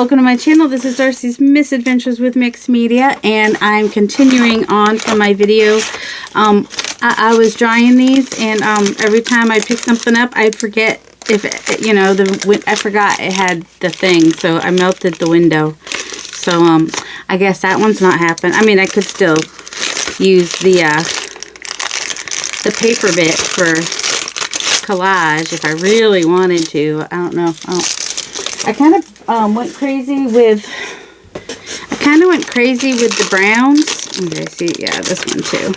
welcome to my channel. This is Darcy's Misadventures with Mixed Media, and I'm continuing on from my video. I was drying these, and every time I pick something up, I'd forget if it, you know, I forgot it had the thing, so I melted the window. So I guess that one's not happening. I mean, I could still use the paper bit for collage if I really wanted to. I don't know. I kind of went crazy with the browns. Okay, see, yeah, this one too.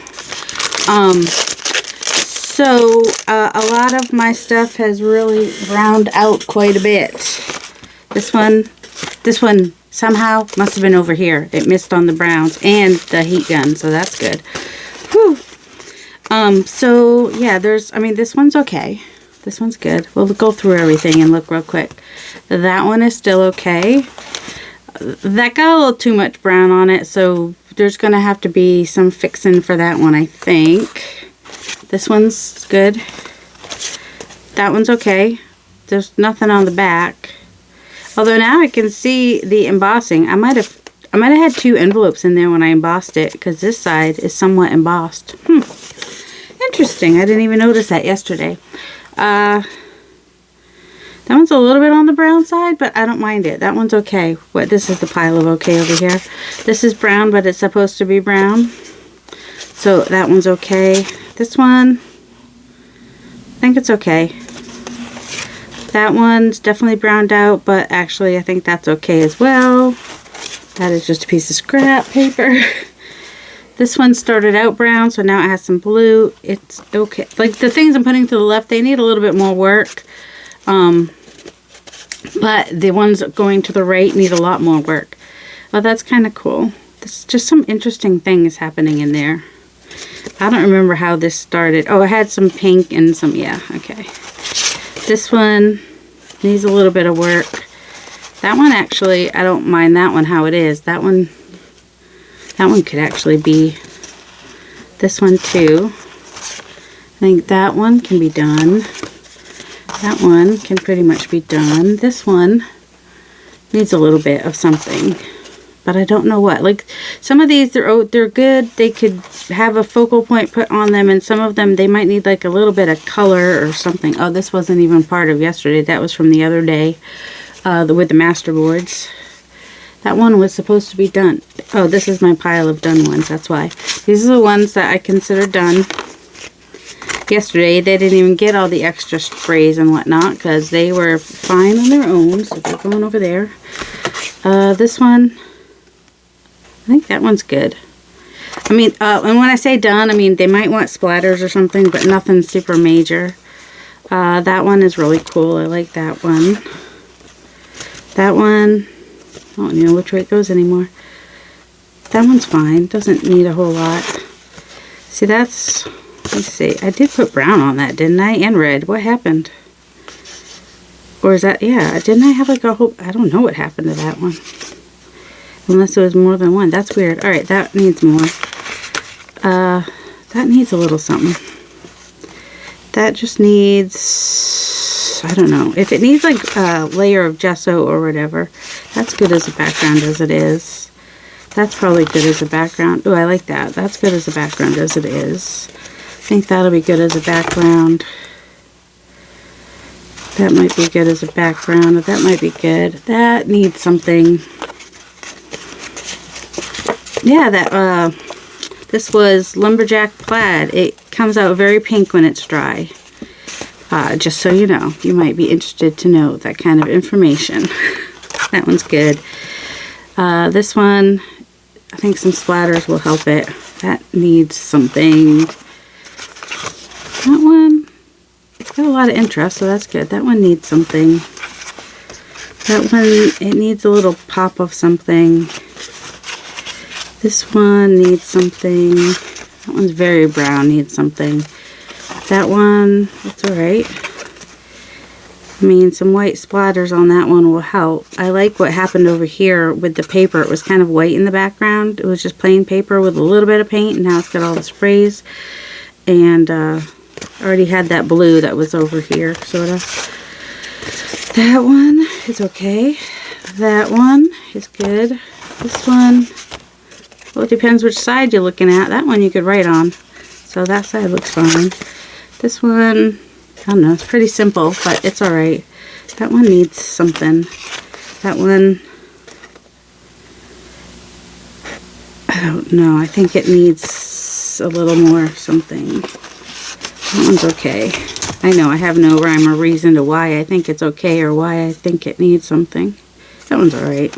So a lot of my stuff has really browned out quite a bit. This one somehow must have been over here. It missed on the browns and the heat gun, so that's good. Whew. So yeah, this one's okay. This one's good. We'll go through everything and look real quick. That one is still okay. That got a little too much brown on it, so there's going to have to be some fixing for that one, I think. This one's good. That one's okay. There's nothing on the back. Although now I can see the embossing. I might have had two envelopes in there when I embossed it, because this side is somewhat embossed. Interesting. I didn't even notice that yesterday. That one's a little bit on the brown side, but I don't mind it. That one's okay. This is the pile of okay over here. This is brown, but it's supposed to be brown. So that one's okay. This one, I think it's okay. That one's definitely browned out, but actually I think that's okay as well. That is just a piece of scrap paper. This one started out brown, so now it has some blue. It's okay. Like the things I'm putting to the left, they need a little bit more work. But the ones going to the right need a lot more work. Oh, that's kind of cool. There's just some interesting things happening in there. I don't remember how this started. Oh, it had some pink and some, yeah, okay. This one needs a little bit of work. That one actually, I don't mind that one how it is. That one could actually be this one too. I think that one can be done. That one can pretty much be done. This one needs a little bit of something, but I don't know what. Like some of these, they're good. They could have a focal point put on them, and some of them they might need like a little bit of color or something. Oh, this wasn't even part of yesterday. That was from the other day with the master boards. That one was supposed to be done. Oh, this is my pile of done ones. That's why. These are the ones that I consider done. Yesterday, they didn't even get all the extra sprays and whatnot because they were fine on their own. So they're going over there. This one, I think that one's good. I mean, and when I say done, I mean they might want splatters or something, but nothing super major. That one is really cool. I like that one. That one, I don't know which way it goes anymore. That one's fine. Doesn't need a whole lot. See, that's, let's see. I did put brown on that, didn't I? And red. What happened? Or is that, yeah, didn't I have like a whole, I don't know what happened to that one. Unless it was more than one. That's weird. Alright, that needs more. That needs a little something. That just needs, I don't know. If it needs like a layer of gesso or whatever, that's good as a background as it is. That's probably good as a background. Oh, I like that. That's good as a background as it is. I think that'll be good as a background. That might be good as a background. That might be good. That needs something. Yeah, that this was lumberjack plaid. It comes out very pink when it's dry. Just so you know, you might be interested to know that kind of information. That one's good. This one, I think some splatters will help it. That needs something. That one, it's got a lot of interest, so that's good. That one needs something. That one, it needs a little pop of something. This one needs something. That one's very brown, needs something. That one, it's alright. I mean, some white splatters on that one will help. I like what happened over here with the paper. It was kind of white in the background. It was just plain paper with a little bit of paint, and now it's got all the sprays. And I already had that blue that was over here, sort of. That one is okay. That one is good. This one, well, it depends which side you're looking at. That one you could write on. So that side looks fine. This one, I don't know, it's pretty simple, but it's alright. That one needs something. That one, I don't know. I think it needs a little more something. That one's okay. I know I have no rhyme or reason to why I think it's okay or why I think it needs something. That one's alright.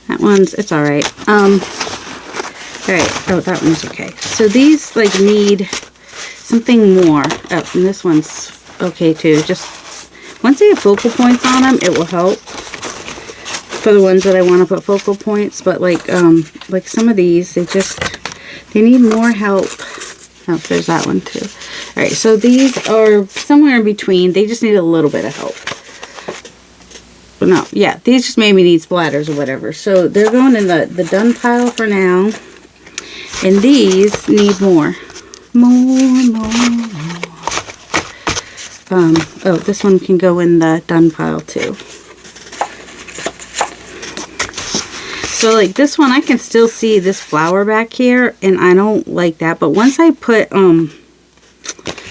That one's, it's alright. Alright, oh, that one's okay. So these like need something more. Oh, and this one's okay too. Just once they have focal points on them, it will help for the ones that I want to put focal points. But like some of these, they need more help. Oh, there's that one too. All right, so these are somewhere in between. They just need a little bit of help. But no, yeah, these just maybe need splatters or whatever. So they're going in the done pile for now. And these need more. More. Oh, this one can go in the done pile too. So like this one, I can still see this flower back here, and I don't like that. But once I put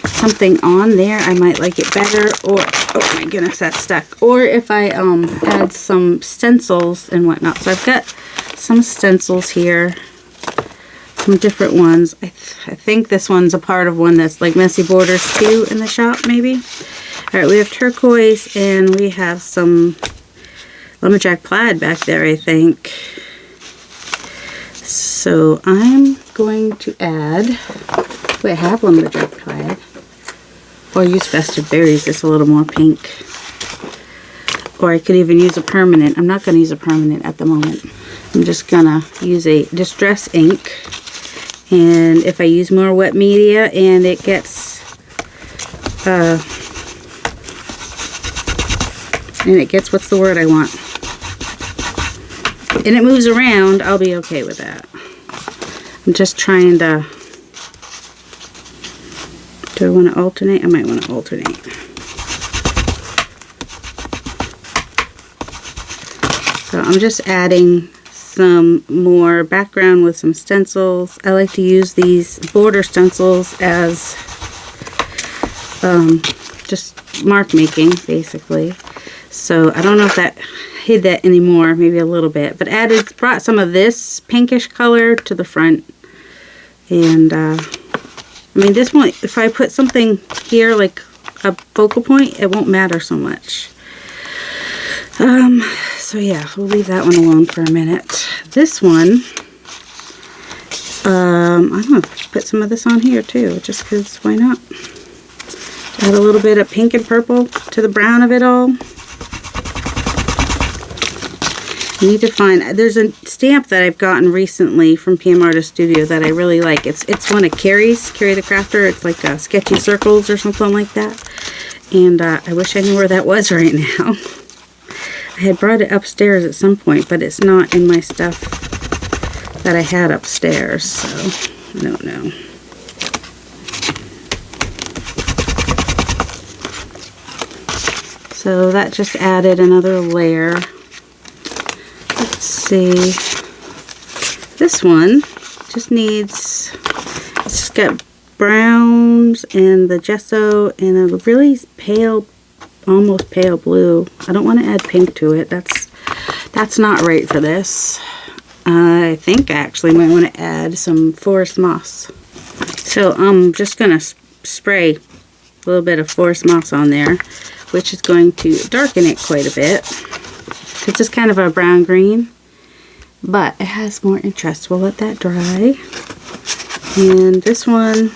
something on there, I might like it better. Or, oh my goodness, that's stuck. Or if I add some stencils and whatnot. So I've got some stencils here, some different ones. I think this one's a part of one that's like Messy Borders too in the shop, maybe. All right, we have turquoise and we have some lumberjack plaid back there, I think. So I'm going to add, wait, I have lumberjack plaid. Or use festive berries, it's a little more pink. Or I could even use a permanent. I'm not going to use a permanent at the moment. I'm just going to use a Distress ink. And if I use more wet media and it gets, what's the word I want? And it moves around, I'll be okay with that. I'm just trying to, do I want to alternate? I might want to alternate. So I'm just adding some more background with some stencils. I like to use these border stencils as just mark making, basically. So I don't know if that hid that anymore, maybe a little bit, but brought some of this pinkish color to the front. And I mean, this one, if I put something here like a focal point, it won't matter so much. So yeah, we'll leave that one alone for a minute. This one, I'm going to put some of this on here too, just because why not? Add a little bit of pink and purple to the brown of it all. I need to find, there's a stamp that I've gotten recently from PM Artist Studio that I really like. It's one of Carrie's, Carrie the Crafter. It's like Sketchy Circles or something like that. And I wish I knew where that was right now. I had brought it upstairs at some point, but it's not in my stuff that I had upstairs, so I don't know. So that just added another layer. Let's see. This one just needs, it's just got browns and the gesso and a really pale, almost pale blue. I don't want to add pink to it. That's not right for this. I think I actually might want to add some forest moss. So I'm just going to spray a little bit of forest moss on there, which is going to darken it quite a bit. It's just kind of a brown green, but it has more interest. We'll let that dry. And this one,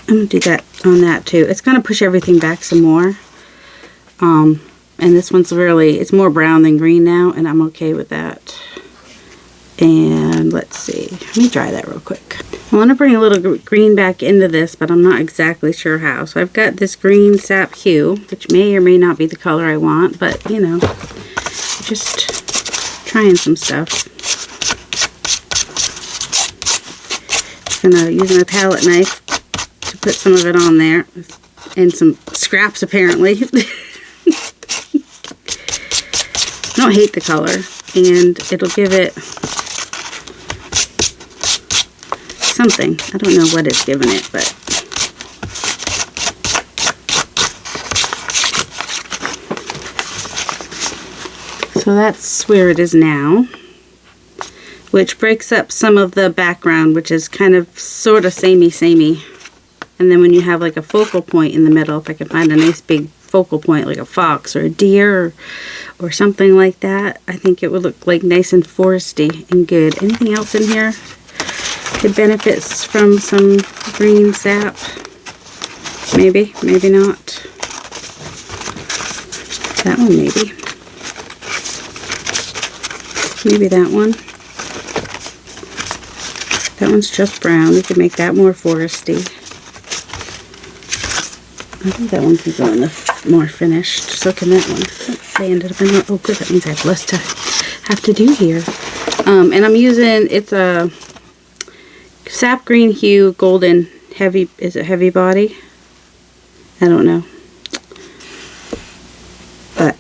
I'm going to do that on that too. It's going to push everything back some more. And this one's really, it's more brown than green now, and I'm okay with that. And let's see, let me dry that real quick. I want to bring a little green back into this, but I'm not exactly sure how. So I've got this green sap hue, which may or may not be the color I want, but you know, just trying some stuff. Just gonna use my palette knife to put some of it on there, and some scraps apparently. I don't hate the color, and it'll give it something. I don't know what it's giving it, but so that's where it is now, which breaks up some of the background, which is kind of sort of samey. And then when you have like a focal point in the middle, if I can find a nice big focal point like a fox or a deer or something like that, I think it would look like nice and foresty and good. Anything else in here that benefits from some green sap? Maybe, maybe not. That one maybe. Maybe that one. That one's just brown. We could make that more foresty. I think that one can go in the more finished. So can that one. Oops, I ended up in the, oh good, that means I have less to have to do here. And I'm using, it's a sap green hue golden heavy, is it heavy body? I don't know. But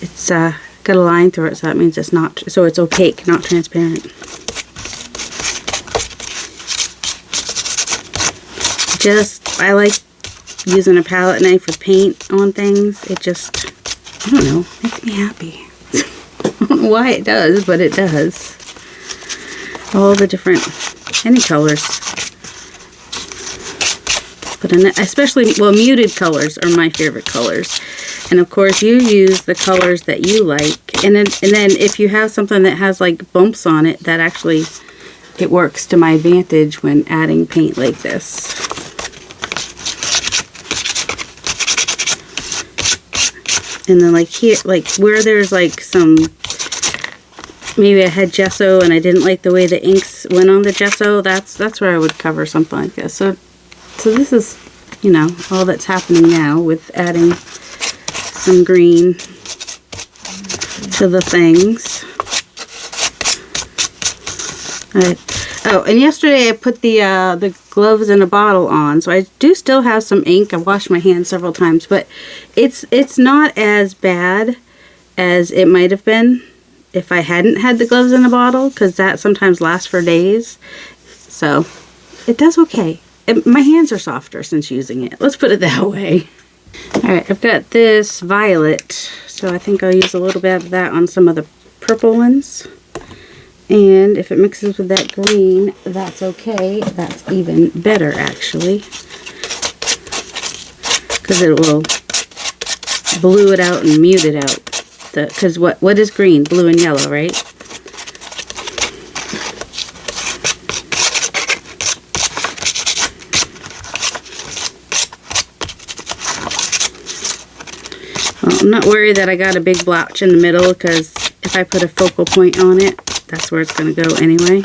it's got a line through it, so that means it's not, so it's opaque, not transparent. I like using a palette knife with paint on things. It just, I don't know, makes me happy. I don't know why it does, but it does. All the different, any colors. But especially, well, muted colors are my favorite colors. And of course, you use the colors that you like. And then if you have something that has like bumps on it, that actually, it works to my advantage when adding paint like this. And then like here, like where there's like some, maybe I had gesso and I didn't like the way the inks went on the gesso, that's where I would cover something like this. So this is, you know, all that's happening now with adding some green to the things. Oh, and yesterday I put the gloves in a bottle on, so I do still have some ink. I've washed my hands several times, but it's not as bad as it might have been if I hadn't had the gloves in a bottle, because that sometimes lasts for days. So it does okay. My hands are softer since using it. Let's put it that way. Alright, I've got this violet, so I think I'll use a little bit of that on some of the purple ones. And if it mixes with that green, that's okay. That's even better, actually. Because it will blue it out and mute it out. Because what is green? Blue and yellow, right? Well, I'm not worried that I got a big blotch in the middle, because if I put a focal point on it, that's where it's going to go anyway.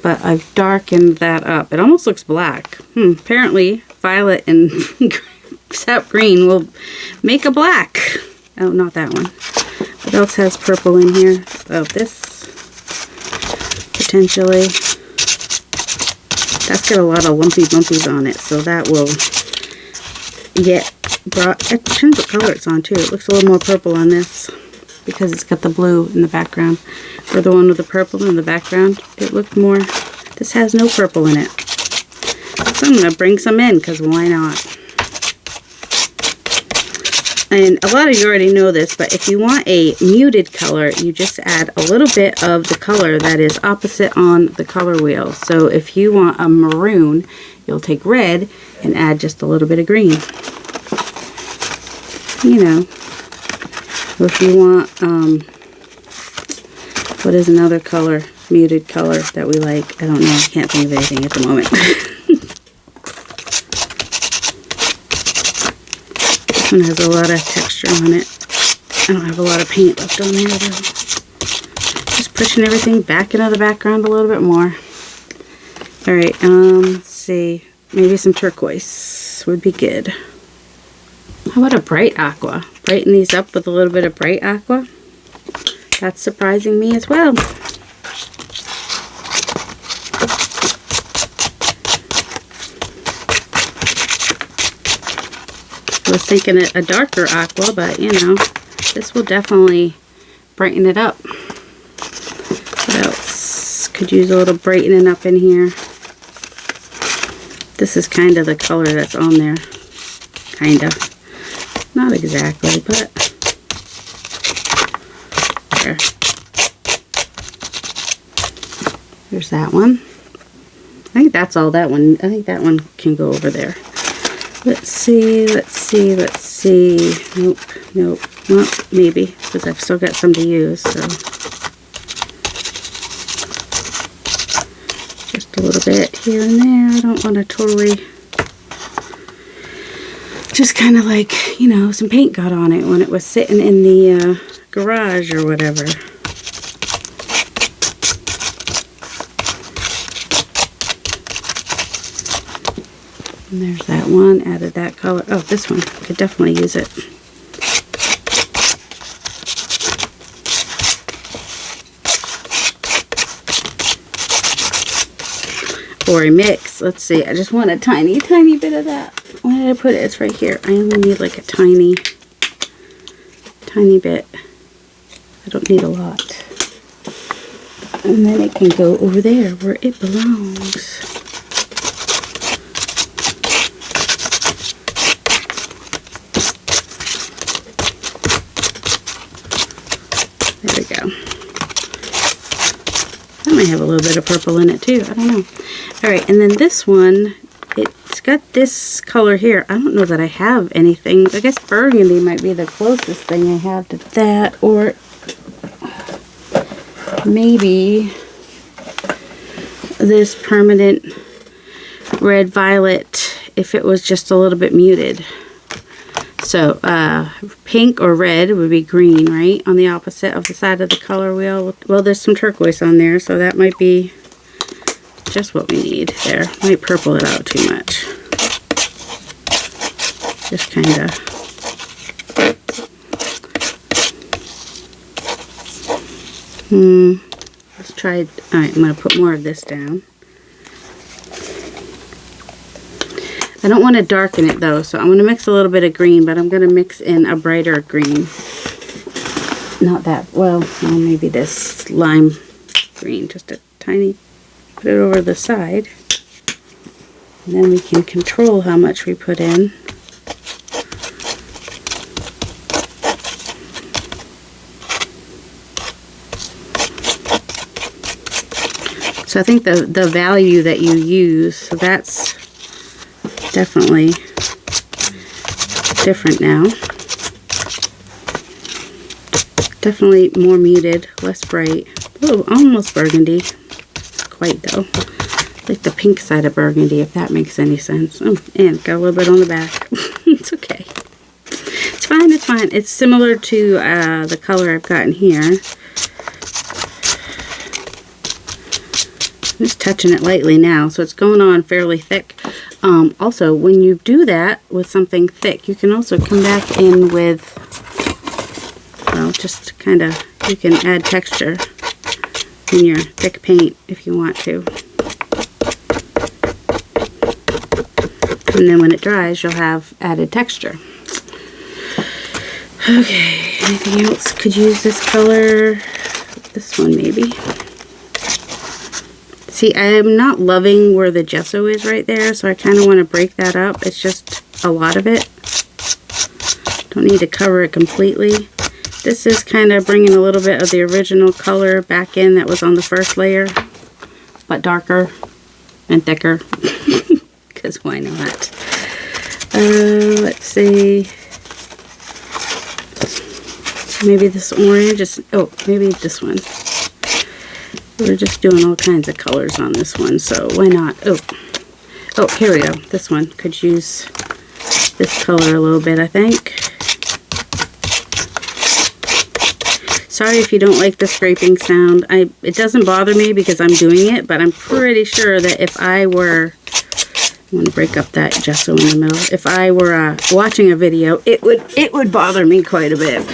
But I've darkened that up. It almost looks black. Apparently violet and sap green will make a black. Oh, not that one. What else has purple in here? Oh, this. Potentially. That's got a lot of lumpy bumpies on it, so that will get brought. It depends what color it's on too. It looks a little more purple on this, because it's got the blue in the background. Or the one with the purple in the background, it looked more, this has no purple in it. So I'm going to bring some in, because why not? And a lot of you already know this, but if you want a muted color, you just add a little bit of the color that is opposite on the color wheel. So if you want a maroon, you'll take red and add just a little bit of green. You know. Or if you want, what is another color, muted color that we like? I don't know. I can't think of anything at the moment. This one has a lot of texture on it. I don't have a lot of paint left on there, though. Just pushing everything back into the background a little bit more. Alright, let's see. Maybe some turquoise would be good. How about a bright aqua? Brighten these up with a little bit of bright aqua. That's surprising me as well. I was thinking a darker aqua, but you know, this will definitely brighten it up. What else? Could use a little brightening up in here. This is kind of the color that's on there. Kind of. Not exactly, but there. There's that one. I think that's all that one. I think that one can go over there. Let's see, let's see, let's see. Nope, nope. Well, maybe, because I've still got some to use, so. Just a little bit here and there. I don't want to totally, just kind of like, you know, some paint got on it when it was sitting in the garage or whatever. And there's that one, added that color. Oh, this one, could definitely use it. Or a mix. Let's see, I just want a tiny, tiny bit of that. Where did I put it? It's right here. I only need like a tiny, tiny bit. I don't need a lot. And then it can go over there where it belongs. There we go. That might have a little bit of purple in it too. I don't know. Alright, and then this one, it's got this color here. I don't know that I have anything. I guess burgundy might be the closest thing I have to that. Or maybe this permanent red violet if it was just a little bit muted. So pink or red would be green, right? On the opposite of the side of the color wheel. Well, there's some turquoise on there, so that might be just what we need there. Might purple it out too much. Just kind of. Let's try. Alright, I'm going to put more of this down. I don't want to darken it though, so I'm going to mix a little bit of green, but I'm going to mix in a brighter green. Not that, well, maybe this lime green, just a tiny, put it over the side. And then we can control how much we put in. So I think the value that you use, so that's definitely different now. Definitely more muted, less bright. Oh, almost burgundy. Not quite though. Like the pink side of burgundy, if that makes any sense. Oh, and got a little bit on the back. It's okay. It's fine, it's fine. It's similar to the color I've got in here. I'm just touching it lightly now, so it's going on fairly thick. Also, when you do that with something thick, you can also come back in with, well, just kind of, you can add texture in your thick paint if you want to. And then when it dries, you'll have added texture. Okay, anything else? Could use this color. This one maybe. See, I'm not loving where the gesso is right there, so I kind of want to break that up. It's just a lot of it. Don't need to cover it completely. This is kind of bringing a little bit of the original color back in that was on the first layer, but darker and thicker, because why not? Let's see. Maybe this orange is, oh, maybe this one. We're just doing all kinds of colors on this one, so why not? Oh, here we go. This one could use this color a little bit, I think. Sorry if you don't like the scraping sound. It doesn't bother me because I'm doing it, but I'm pretty sure that if I were, I want to break up that gesso in the middle. If I were watching a video, it would bother me quite a bit.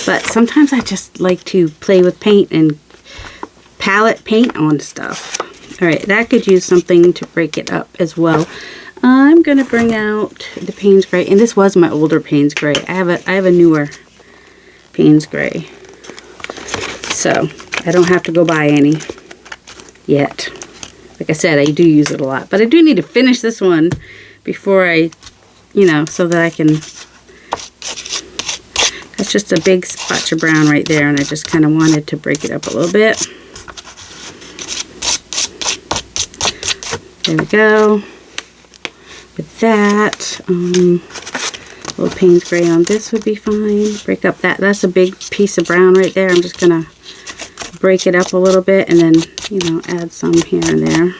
But sometimes I just like to play with paint and palette paint on stuff. Alright, that could use something to break it up as well. I'm going to bring out the Payne's Gray, and this was my older Payne's Gray. I have a newer Payne's Gray. So I don't have to go buy any yet. Like I said, I do use it a lot. But I do need to finish this one before I, you know, so that I can... That's just a big splotch of brown right there, and I just kind of wanted to break it up a little bit. There we go. With that, a little Payne's Gray on this would be fine. Break up that. That's a big piece of brown right there. I'm just going to break it up a little bit and then, you know, add some here and there.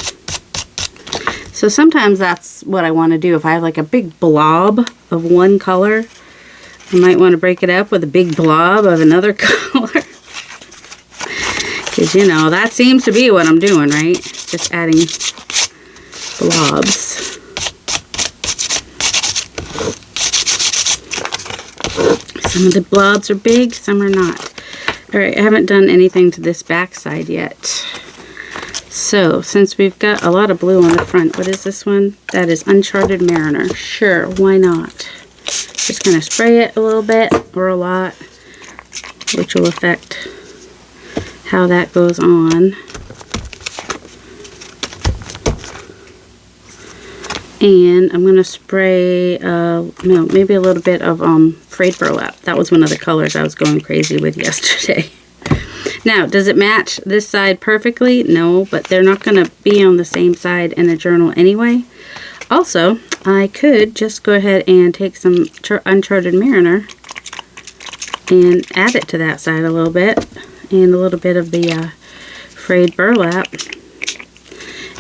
So sometimes that's what I want to do. If I have like a big blob of one color, I might want to break it up with a big blob of another color. Because, you know, that seems to be what I'm doing, right? Just adding blobs. Some of the blobs are big, some are not. Alright, I haven't done anything to this back side yet. So, since we've got a lot of blue on the front, what is this one? That is Uncharted Mariner. Sure, why not? Just going to spray it a little bit, or a lot, which will affect how that goes on. And I'm going to spray, maybe a little bit of frayed burlap. That was one of the colors I was going crazy with yesterday. Now, does it match this side perfectly? No, but they're not going to be on the same side in a journal anyway. Also, I could just go ahead and take some Uncharted Mariner and add it to that side a little bit. And a little bit of the frayed burlap.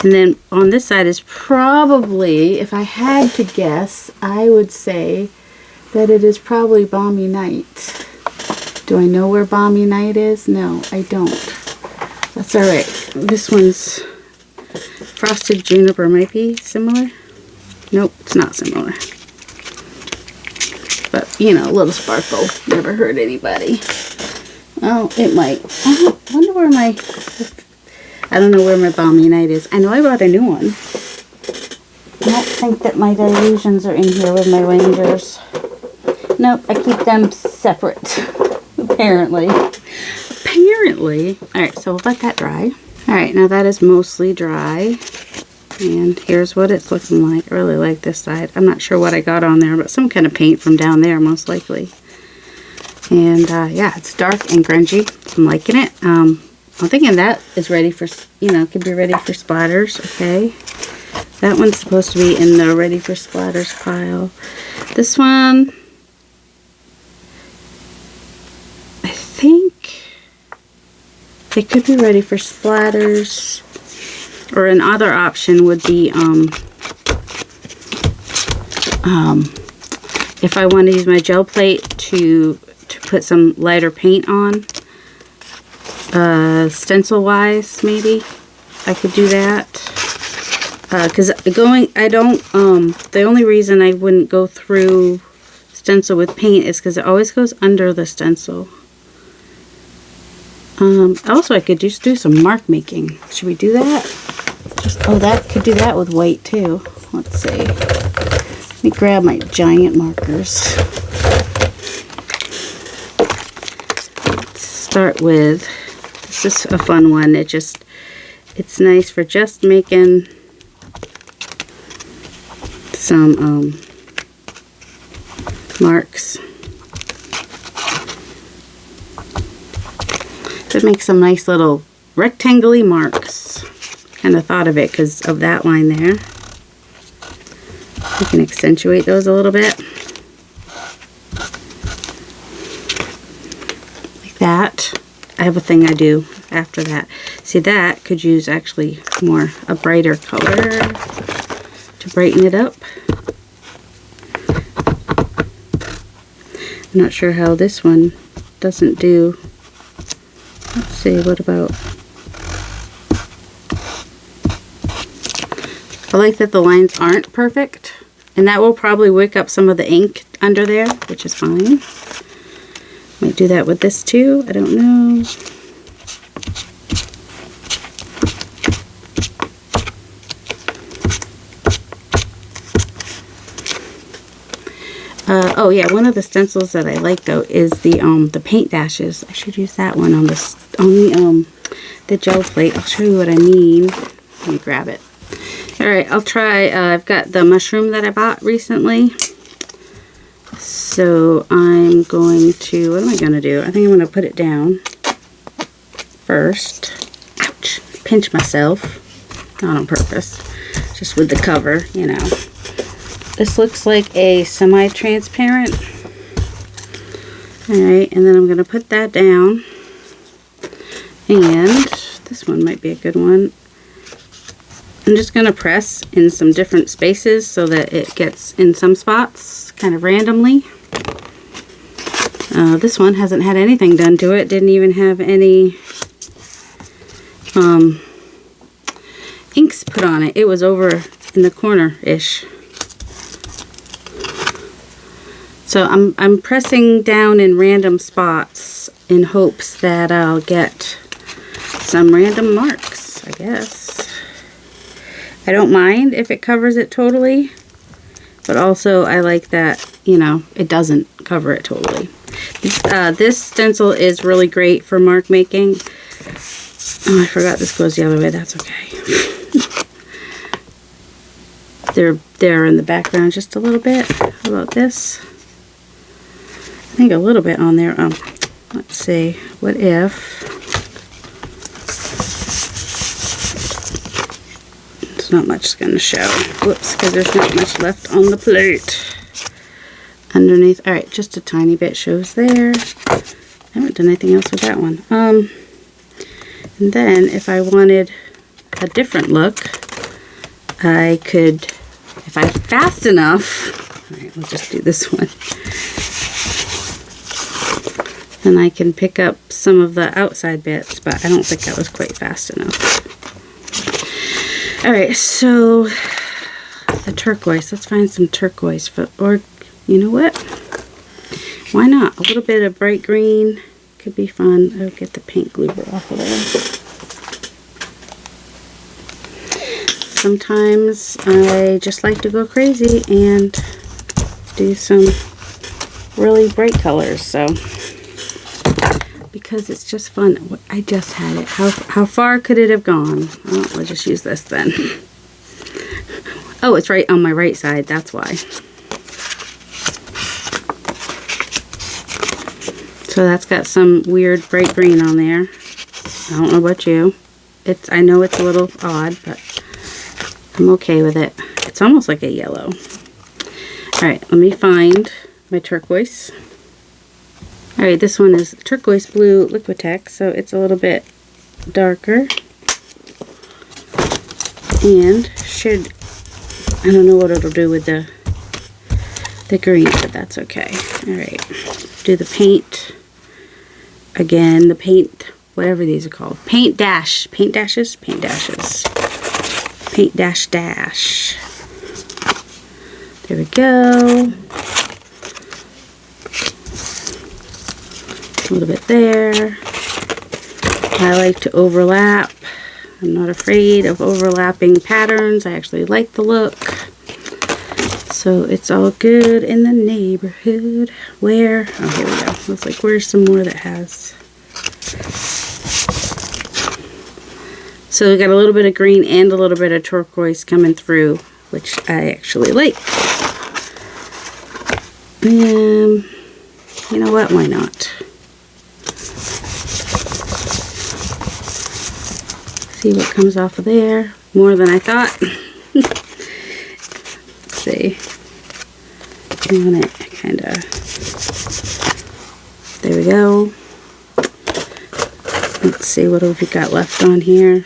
And then on this side is probably, if I had to guess, I would say that it is probably Balmy Night. Do I know where Balmy Night is? No, I don't. That's alright. This one's Frosted Juniper might be similar. Nope, it's not similar. But, you know, a little sparkle. Never hurt anybody. Oh, it might. I wonder where my... I don't know where my Balmy Night is. I know I bought a new one. I don't think that my Dilutions are in here with my Rangers. Nope, I keep them separate. Apparently. Apparently. Alright, so we'll let that dry. Alright, now that is mostly dry. And here's what it's looking like. I really like this side. I'm not sure what I got on there, but some kind of paint from down there, most likely. And, yeah, it's dark and grungy. I'm liking it. I'm thinking that is ready for, you know, could be ready for splatters, okay. That one's supposed to be in the ready for splatters pile. This one, I think it could be ready for splatters. Or another option would be, if I want to use my gel plate to put some lighter paint on. Stencil wise, maybe I could do that. Because the only reason I wouldn't go through stencil with paint is because it always goes under the stencil. Also, I could just do some mark making. Should we do that? Oh, that could do that with white too. Let's see. Let me grab my giant markers. Let's start with, this is a fun one. It's nice for just making some marks. To make some nice little rectangle-y marks. Kind of thought of it because of that line there. We can accentuate those a little bit. Like that. I have a thing I do after that. See, that could use actually a brighter color to brighten it up. I'm not sure how this one doesn't do. Let's see, what about... I like that the lines aren't perfect, and that will probably wick up some of the ink under there, which is fine. Might do that with this too, I don't know. Oh yeah, one of the stencils that I like though is the paint dashes. I should use that one on the gel plate. I'll show you what I mean. Let me grab it. Alright, I'll try, I've got the mushroom that I bought recently. So I'm going to, what am I going to do? I think I'm going to put it down first. Ouch. Pinch myself. Not on purpose. Just with the cover, you know. This looks like a semi-transparent. Alright, and then I'm going to put that down. And this one might be a good one. I'm just going to press in some different spaces so that it gets in some spots kind of randomly. This one hasn't had anything done to it. Didn't even have any inks put on it. It was over in the corner-ish. So I'm pressing down in random spots in hopes that I'll get some random marks, I guess. I don't mind if it covers it totally, but also I like that, you know, it doesn't cover it totally. This stencil is really great for mark making. Oh, I forgot this goes the other way. That's okay. They're in the background just a little bit. How about this? I think a little bit on there. Let's see. What if... not much going to show. Whoops, because there's not much left on the plate. Underneath, alright, just a tiny bit shows there. I haven't done anything else with that one. And then if I wanted a different look, I could, if I'm fast enough, alright, we'll just do this one. Then I can pick up some of the outside bits, but I don't think that was quite fast enough. Alright, so the turquoise. Let's find some turquoise. Or, you know what? Why not? A little bit of bright green could be fun. I'll get the paint glue off of there. Sometimes I just like to go crazy and do some really bright colors. So, because it's just fun. I just had it. How far could it have gone? Oh, we'll just use this then. Oh, it's right on my right side. That's why. So that's got some weird bright green on there. I don't know about you. I know it's a little odd, but I'm okay with it. It's almost like a yellow. Alright, let me find my turquoise. Alright, this one is turquoise blue Liquitex, so it's a little bit darker. And should, I don't know what it'll do with the green, but that's okay. Alright, do the paint. Again, the paint, whatever these are called. Paint dashes. Paint dash. There we go. A little bit there. I like to overlap. I'm not afraid of overlapping patterns. I actually like the look. So it's all good in the neighborhood. Where? Oh, here we go. Looks like where's some more that has. So we got a little bit of green and a little bit of turquoise coming through, which I actually like. And you know what? Why not? See what comes off of there. More than I thought. Let's see. I want it kind of. There we go. Let's see what have we got left on here.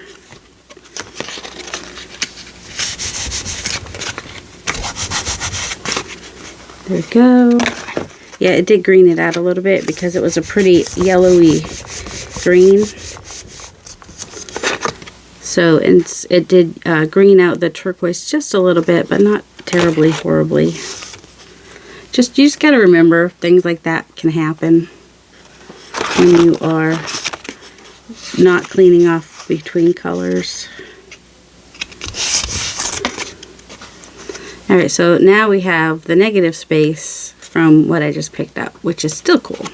There we go. Yeah, it did green it out a little bit because it was a pretty yellowy green. So it did green out the turquoise just a little bit, but not terribly, horribly. You just got to remember things like that can happen when you are not cleaning off between colors. Alright, so now we have the negative space from what I just picked up, which is still cool.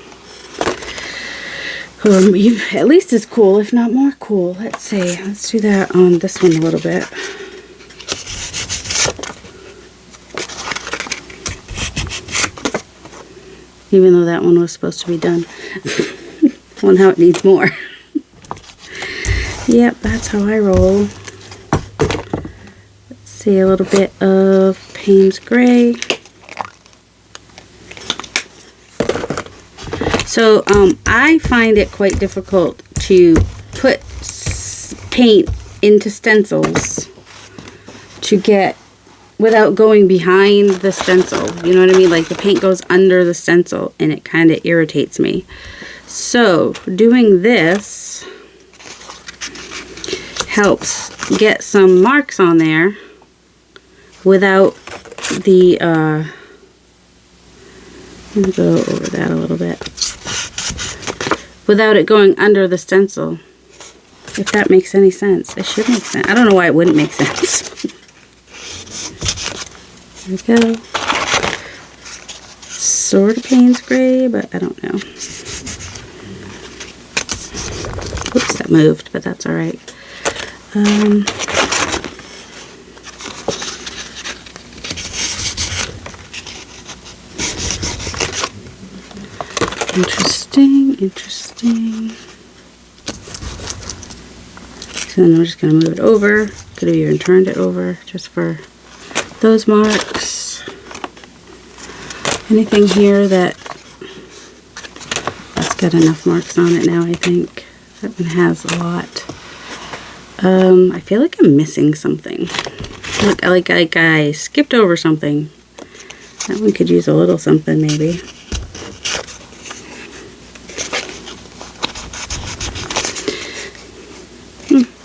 At least as cool, if not more cool. Let's see. Let's do that on this one a little bit. Even though that one was supposed to be done. I wonder how it needs more. Yep, that's how I roll. Let's see, a little bit of Payne's Gray. So I find it quite difficult to put paint into stencils to get, without going behind the stencil. You know what I mean? Like the paint goes under the stencil and it kind of irritates me. So doing this helps get some marks on there without the, let me go over that a little bit, without it going under the stencil, if that makes any sense. It should make sense. I don't know why it wouldn't make sense. There we go. Sort of Payne's Gray, but I don't know. Oops, that moved, but that's alright. Interesting. So then we're just going to move it over. Could have even turned it over just for those marks. Anything here that's got enough marks on it now, I think. That one has a lot. I feel like I'm missing something. Like I skipped over something. That one could use a little something maybe.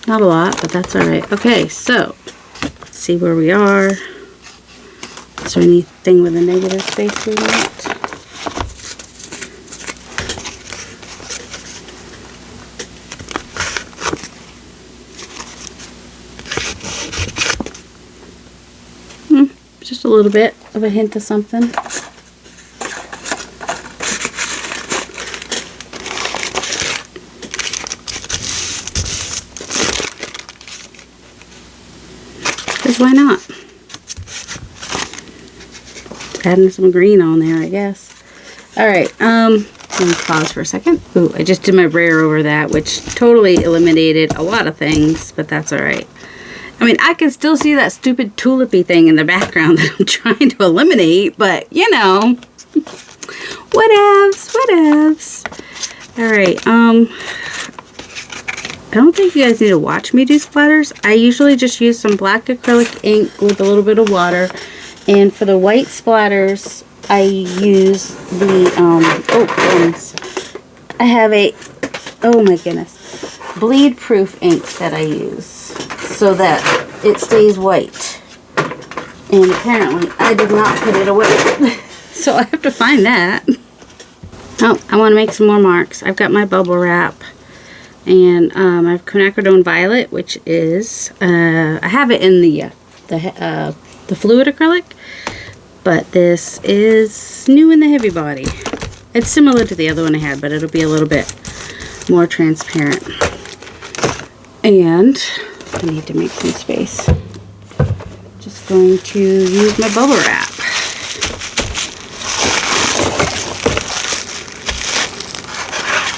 Not a lot, but that's alright. Okay, so let's see where we are. Is there anything with a negative space we want? Just a little bit of a hint of something. Because why not? Adding some green on there, I guess. Alright, let me pause for a second. Ooh, I just did my brayer over that, which totally eliminated a lot of things, but that's alright. I mean, I can still see that stupid tulipy thing in the background that I'm trying to eliminate, but, you know, whatevs. Alright, I don't think you guys need to watch me do splatters. I usually just use some black acrylic ink with a little bit of water. And for the white splatters, I use the, I have a, oh my goodness, bleed proof ink that I use so that it stays white. And apparently I did not put it away. So I have to find that. Oh, I want to make some more marks. I've got my bubble wrap. And I have quinacridone violet, which is, I have it in the fluid acrylic, but this is new in the heavy body. It's similar to the other one I had, but it'll be a little bit more transparent. And I need to make some space. Just going to use my bubble wrap.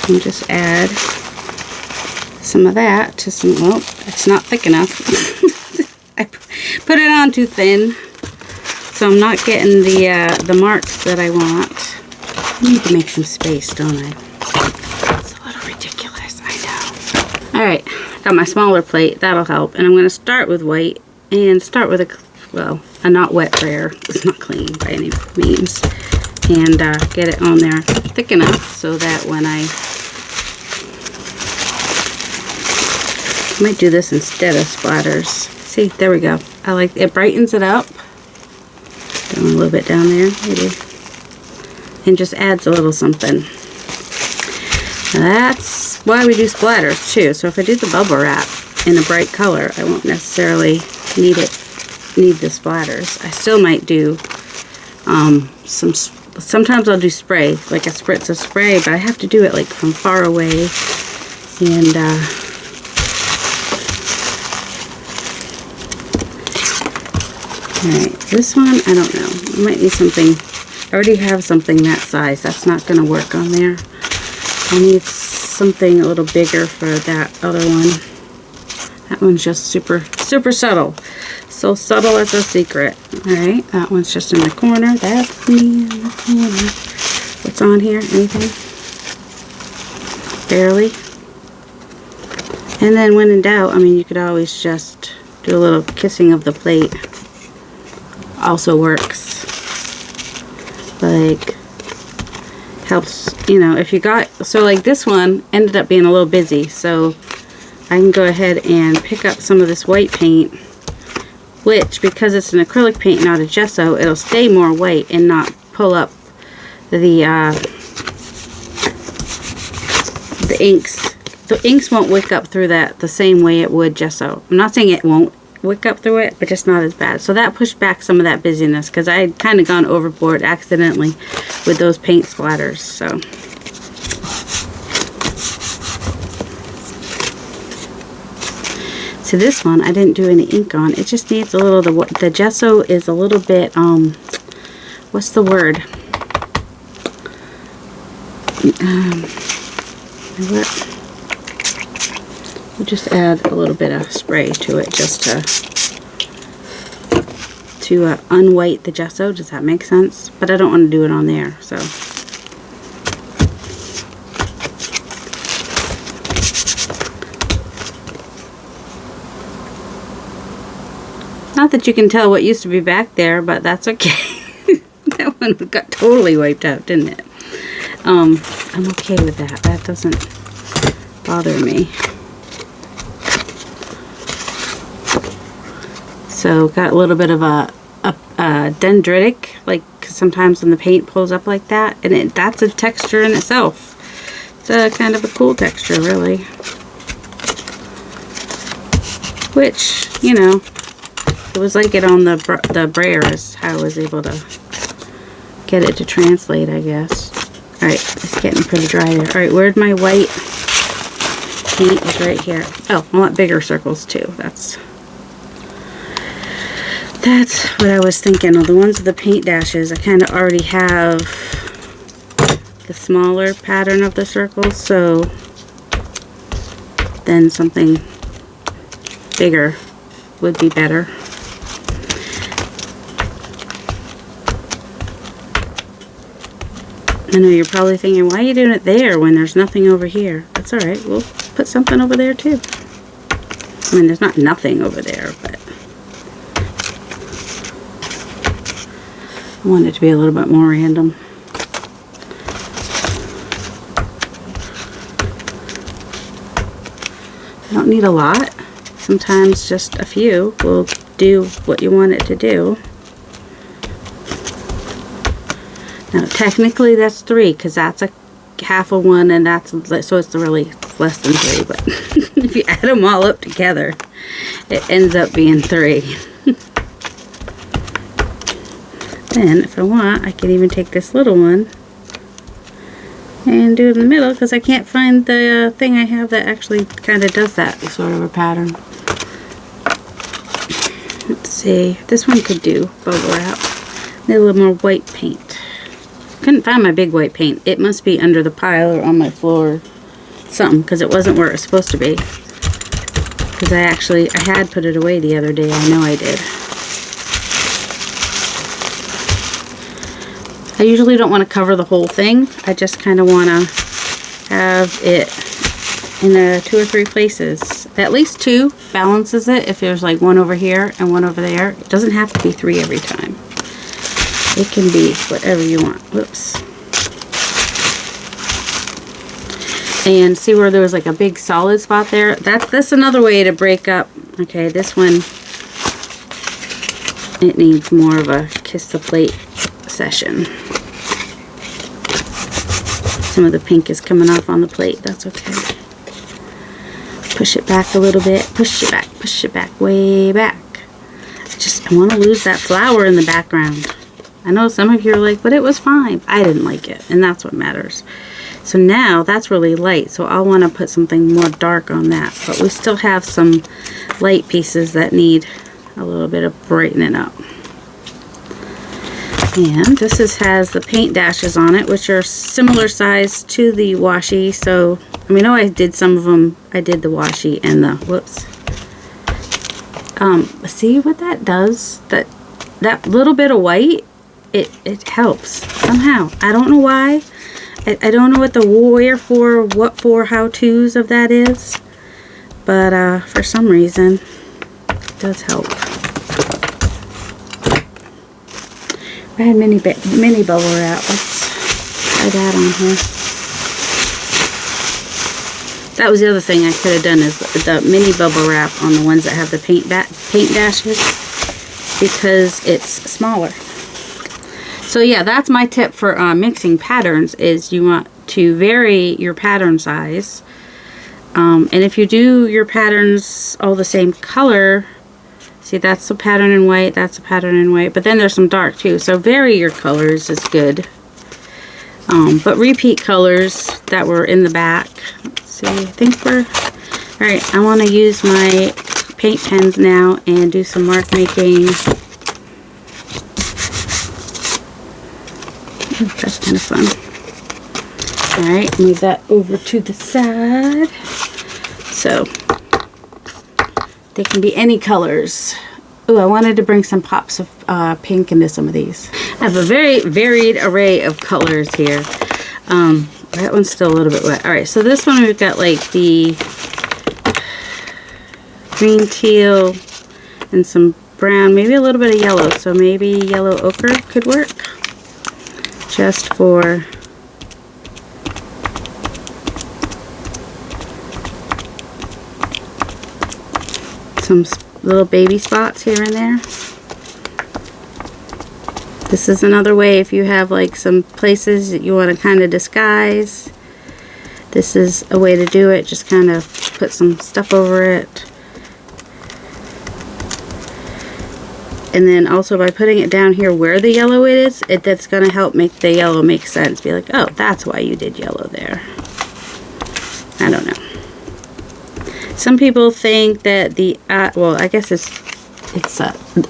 And just add some of that to some, well, it's not thick enough. I put it on too thin, so I'm not getting the marks that I want. I need to make some space, don't I? It's a little ridiculous, I know. Alright, got my smaller plate, that'll help. And I'm going to start with white and start with a not wet brayer. It's not clean by any means. And get it on there thick enough so that when I might do this instead of splatters. See, there we go. I like it, brightens it up. Down a little bit down there, maybe. And just adds a little something. Now that's why we do splatters too. So if I do the bubble wrap in a bright color, I won't necessarily need the splatters. I still might do some sometimes I'll do spray, like a spritz of spray, but I have to do it like from far away. And alright, this one, I don't know. I might need something. I already have something that size. That's not going to work on there. I need something a little bigger for that other one. That one's just super subtle. So subtle as a secret. Alright, that one's just in the corner. That's me in the corner. What's on here? Anything? Barely. And then when in doubt, I mean, you could always just do a little kissing of the plate. Also works. Like, helps, you know, if you got, so like this one ended up being a little busy, so I can go ahead and pick up some of this white paint, which, because it's an acrylic paint, not a gesso, it'll stay more white and not pull up the inks. The inks won't wick up through that the same way it would gesso. I'm not saying it won't wick up through it, but just not as bad. So that pushed back some of that busyness, because I had kind of gone overboard accidentally with those paint splatters. So this one I didn't do any ink on. It just needs a little, the gesso is a little bit, what's the word? What? We'll just add a little bit of spray to it just to unwhite the gesso. Does that make sense? But I don't want to do it on there, so. Not that you can tell what used to be back there, but that's okay. That one got totally wiped out, didn't it? I'm okay with that. That doesn't bother me. So got a little bit of a dendritic, like, cause sometimes when the paint pulls up like that, and that's a texture in itself. It's a kind of a cool texture, really. Which, you know, it was like it on the brayer is how I was able to get it to translate, I guess. Alright, it's getting pretty dry there. Alright, where'd my white paint? Is right here. Oh, I want bigger circles too. That's what I was thinking. Of the ones with the paint dashes, I kind of already have the smaller pattern of the circles, so then something bigger would be better. I know you're probably thinking, why are you doing it there when there's nothing over here? That's alright, we'll put something over there too. I mean, there's not nothing over there, but I want it to be a little bit more random. I don't need a lot. Sometimes just a few will do what you want it to do. Now technically that's 3, because that's a half of one, and that's, so it's really less than 3, but if you add them all up together, it ends up being 3. Then if I want, I can even take this little one and do it in the middle, because I can't find the thing I have that actually kind of does that sort of a pattern. Let's see, this one could do bubble wrap. Need a little more white paint. Couldn't find my big white paint. It must be under the pile or on my floor, something, because it wasn't where it was supposed to be. Because I had put it away the other day. I know I did. I usually don't want to cover the whole thing. I just kind of want to have it in 2 or 3 places. At least 2 balances it. If there's like one over here and one over there, it doesn't have to be 3 every time. It can be whatever you want. Whoops. And see where there was like a big solid spot there? That's another way to break up. Okay, this one, it needs more of a kiss the plate session. Some of the pink is coming off on the plate. That's okay. Push it back a little bit. Push it back, way back. I want to lose that flower in the background. I know some of you are like, but it was fine. I didn't like it, and that's what matters. So now that's really light, so I'll want to put something more dark on that. But we still have some light pieces that need a little bit of brightening up. And this has the paint dashes on it, which are similar size to the washi. So, I mean, I did some of them. I did the washi and the, whoops. See what that does? That little bit of white, it helps somehow. I don't know why. I don't know what the wherefore, what for, how-tos of that is. But for some reason, it does help. I had mini bubble wrap. Let's try that on here. That was the other thing I could have done, is the mini bubble wrap on the ones that have the paint dashes, because it's smaller. So yeah, that's my tip for mixing patterns, is you want to vary your pattern size. And if you do your patterns all the same color, see, that's the pattern in white, that's the pattern in white, but then there's some dark too. So vary your colors is good. But repeat colors that were in the back. Let's see, I think we're... Alright, I want to use my paint pens now and do some mark making. Ooh, that's kind of fun. Alright, move that over to the side. So, they can be any colors. Oh, I wanted to bring some pops of pink into some of these. I have a very varied array of colors here. That one's still a little bit wet. Alright, so this one we've got like the green teal and some brown, maybe a little bit of yellow. So maybe yellow ochre could work. Just for some little baby spots here and there. This is another way if you have like some places that you want to kind of disguise. This is a way to do it. Just kind of put some stuff over it. And then also by putting it down here where the yellow is, that's going to help make the yellow make sense. Be like, oh, that's why you did yellow there. I don't know. Some people think that the, well, I guess it's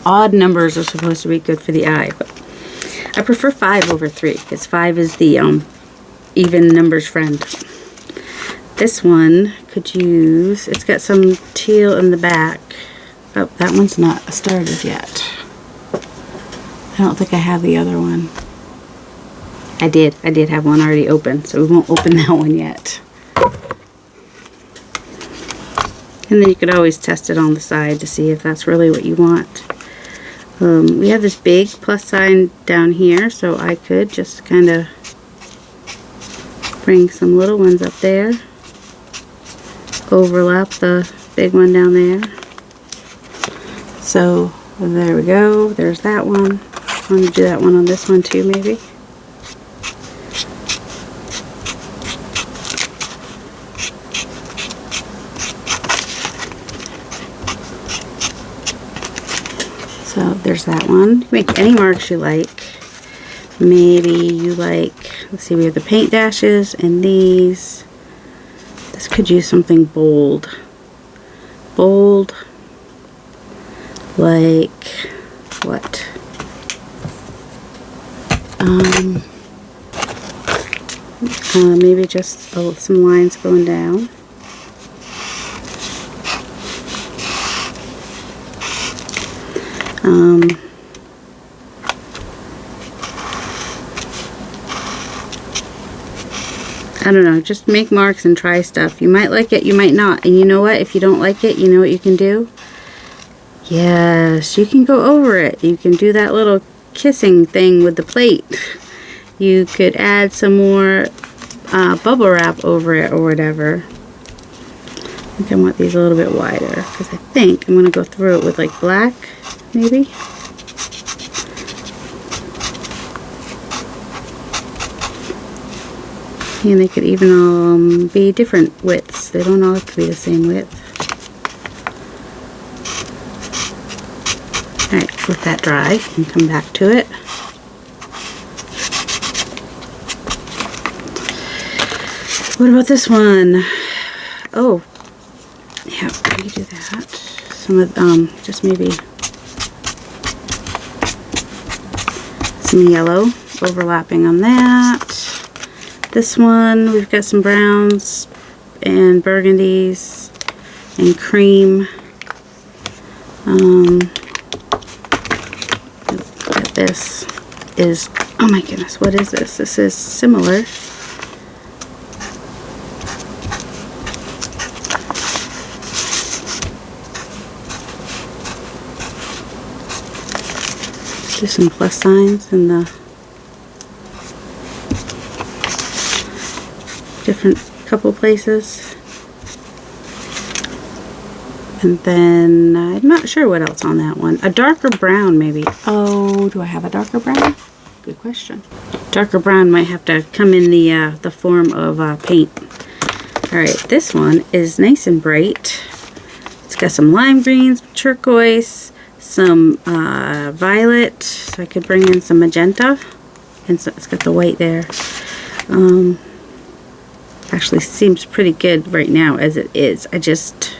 odd numbers are supposed to be good for the eye. But I prefer 5 over 3 because 5 is the even numbers friend. This one could use, it's got some teal in the back. Oh, that one's not started yet. I don't think I have the other one. I did have one already open, so we won't open that one yet. And then you could always test it on the side to see if that's really what you want. We have this big plus sign down here, so I could just kind of bring some little ones up there. Overlap the big one down there. So there we go. There's that one. I'm going to do that one on this one too, maybe. So there's that one. Make any marks you like. Maybe you like, let's see, we have the paint dashes and these. This could use something bold. Bold. Like what? Maybe just some lines going down. I don't know, just make marks and try stuff. You might like it, you might not. And you know what? If you don't like it, you know what you can do? Yes, you can go over it. You can do that little kissing thing with the plate. You could add some more bubble wrap over it or whatever. I think I want these a little bit wider because I think I'm going to go through it with like black, maybe. And they could even be different widths. They don't all have to be the same width. Alright, let that dry and come back to it. What about this one? Oh, yeah, we do that. Some of, just maybe some yellow overlapping on that. This one, we've got some browns and burgundies and cream. This is, oh my goodness, what is this? This is similar. Do some plus signs in the different couple places. And then I'm not sure what else on that one. A darker brown maybe. Oh, do I have a darker brown? Good question. Darker brown might have to come in the form of paint. Alright, this one is nice and bright. It's got some lime greens, turquoise, some violet, so I could bring in some magenta. And so it's got the white there. Actually seems pretty good right now as it is. I just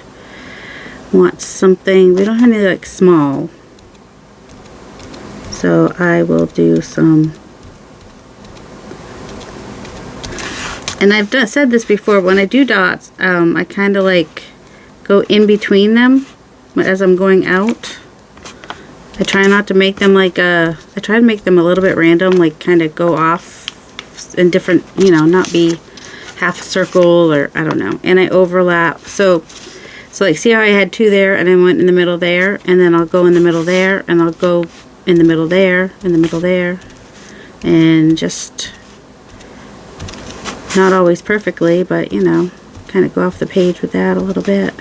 want something, we don't have any like small, so I will do some, and I've said this before, when I do dots, I kind of like go in between them as I'm going out. I try not to make them like I try to make them a little bit random, like kind of go off in different, you know, not be half a circle or I don't know, and I overlap. So like, see how I had two there, and I went in the middle there, and then I'll go in the middle there, and I'll go in the middle there, in the middle there, and just not always perfectly, but you know, kind of go off the page with that a little bit.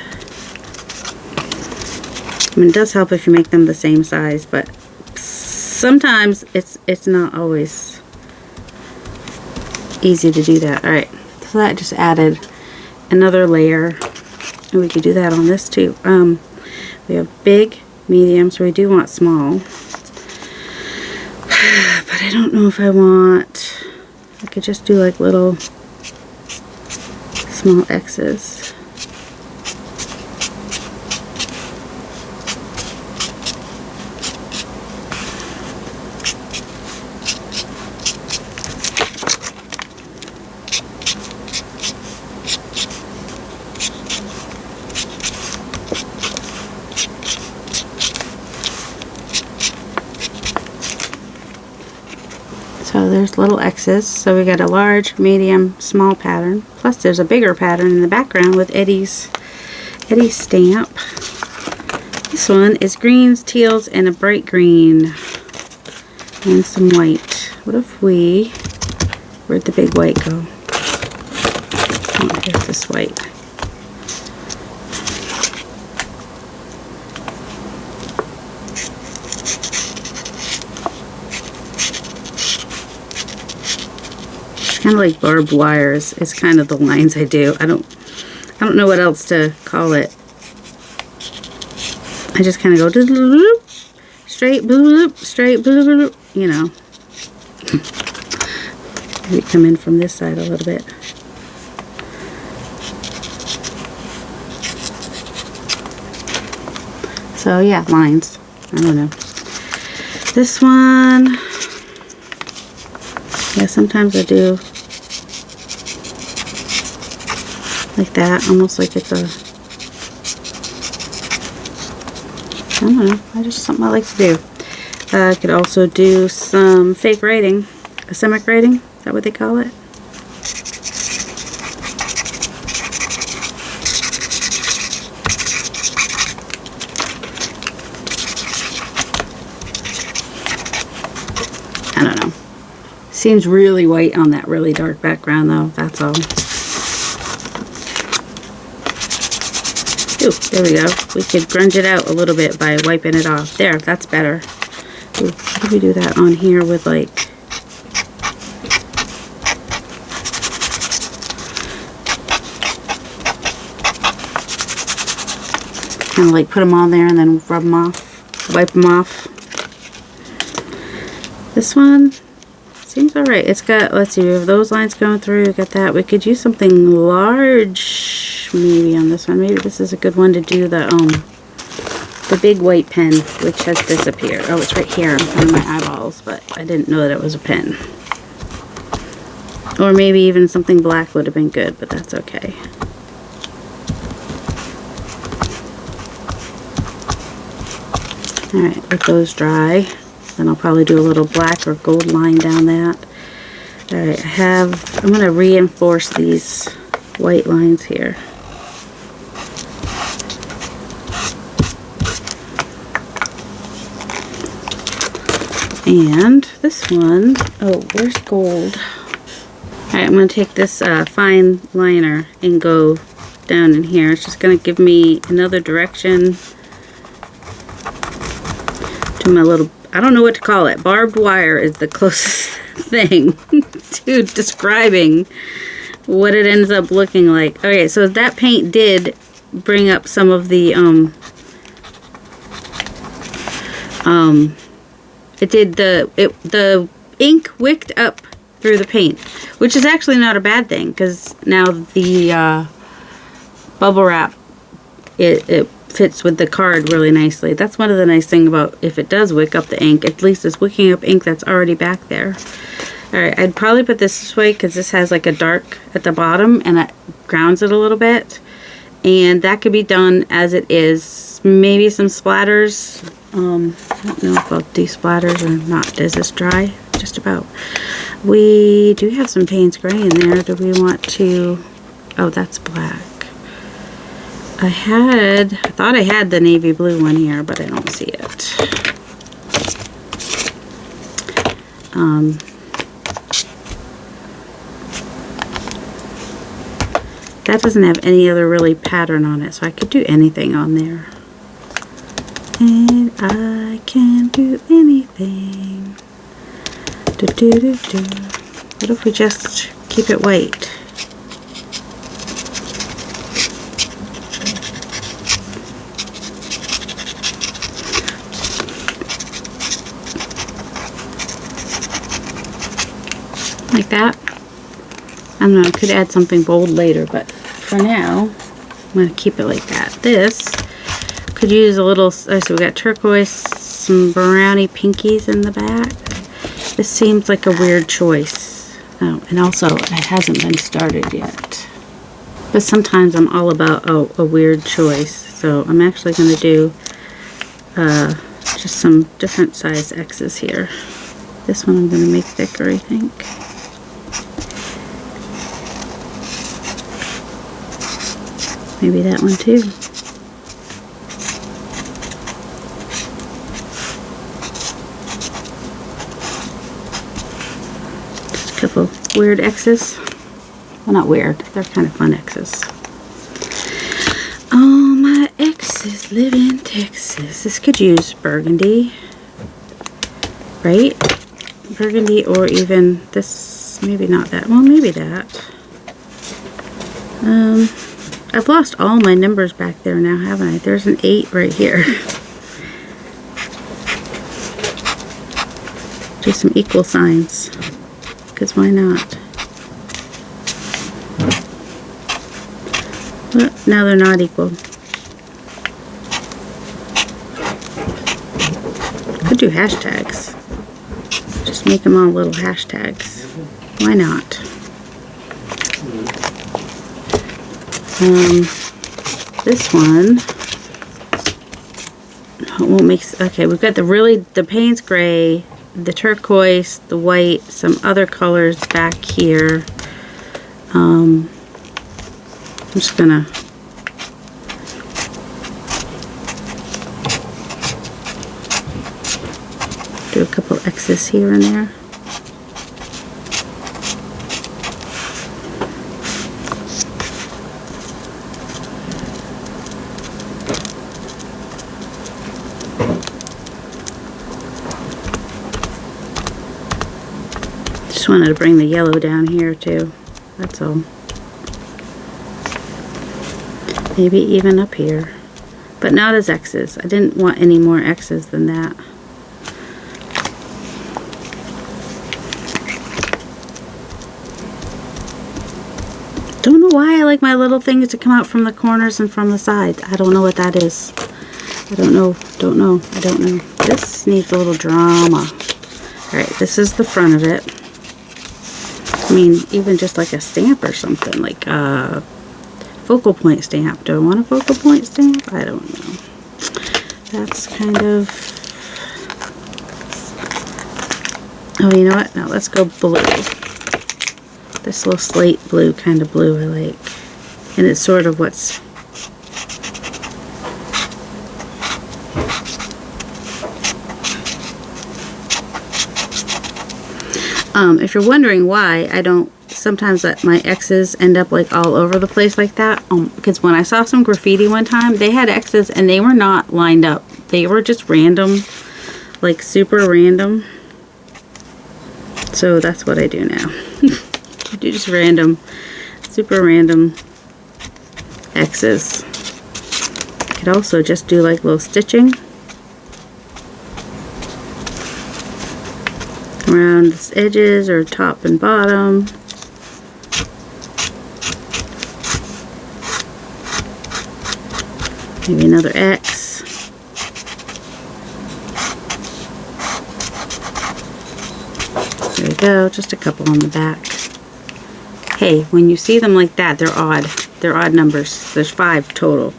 I mean, it does help if you make them the same size, but sometimes it's not always easy to do that. All right, so that just added another layer. And we could do that on this too. We have big, medium, so we do want small. But I don't know if I want, I could just do like little small X's. So there's little X's. So we got a large, medium, small pattern. Plus there's a bigger pattern in the background with Eddie's stamp. This one is greens, teals, and a bright green. And some white. What if we, where'd the big white go? Oh, here's this white. Kind of like barbed wires is kind of the lines I do. I don't know what else to call it. I just kind of go straight, straight, you know. Maybe come in from this side a little bit. So yeah, lines. I don't know. This one, yeah, sometimes I do like that, almost like it's a, I don't know, just something I like to do. I could also do some fake writing, asemic writing, is that what they call it? I don't know. Seems really white on that really dark background though, that's all. Ooh, there we go. We could grunge it out a little bit by wiping it off. There, that's better. Ooh, how do we do that on here with like... kind of like put them on there and then rub them off, wipe them off. This one, seems alright. It's got, let's see, we have those lines going through, we got that. We could use something large maybe on this one. Maybe this is a good one to do the big white pen, which has disappeared. Oh, it's right here in front of my eyeballs, but I didn't know that it was a pen. Or maybe even something black would have been good, but that's okay. Alright, let those dry. Then I'll probably do a little black or gold line down that. Alright, I'm going to reinforce these white lines here. And this one, oh, where's gold? Alright, I'm going to take this fine liner and go down in here. It's just going to give me another direction to my little, I don't know what to call it. Barbed wire is the closest thing to describing what it ends up looking like. Okay, so that paint did bring up some of the, the ink wicked up through the paint, which is actually not a bad thing, because now the bubble wrap, it fits with the card really nicely. That's one of the nice things about if it does wick up the ink, at least it's wicking up ink that's already back there. Alright, I'd probably put this way because this has like a dark at the bottom and it grounds it a little bit. And that could be done as it is. Maybe some splatters. I don't know if I'll do splatters or not. Does this dry? Just about. We do have some Payne's Gray in there. Do we want to... Oh, that's black. I thought I had the navy blue one here, but I don't see it. That doesn't have any other really pattern on it, so I could do anything on there. And I can do anything. Do, do, do, do. What if we just keep it white? Like that. I don't know, I could add something bold later, but for now, I'm going to keep it like that. This could use a little, so we got turquoise, some browny pinkies in the back. This seems like a weird choice. Oh, and also, it hasn't been started yet. But sometimes I'm all about a weird choice. So I'm actually going to do just some different size X's here. This one I'm going to make thicker, I think. Maybe that one too. Just a couple weird X's. Well, not weird. They're kind of fun X's. All my exes live in Texas. This could use burgundy. Right? Burgundy, or even this, maybe not that. Well, maybe that. I've lost all my numbers back there now, haven't I? There's an 8 right here. Do some equal signs, because why not? Well, now they're not equal. Could do hashtags. Just make them all little hashtags. Why not? This one won't make, okay, we've got the Payne's Gray, the turquoise, the white, some other colors back here. I'm just gonna do a couple X's here and there. Just wanted to bring the yellow down here too, that's all. Maybe even up here, but not as X's. I didn't want any more X's than that. I like my little things to come out from the corners and from the sides. I don't know what that is. I don't know. This needs a little drama. Alright, this is the front of it. I mean, even just like a stamp or something, like a focal point stamp. Do I want a focal point stamp? I don't know. That's kind of... Oh, you know what? No, let's go blue. This little slate blue kind of blue I like. And it's sort of what's... if you're wondering why I don't sometimes let my X's end up like all over the place like that, because when I saw some graffiti one time, they had X's and they were not lined up. They were just random, like super random. So that's what I do now. I do just random, super random X's. I could also just do like little stitching around the edges or top and bottom. Maybe another X. There we go, just a couple on the back. Hey, when you see them like that, they're odd. They're odd numbers. There's 5 total.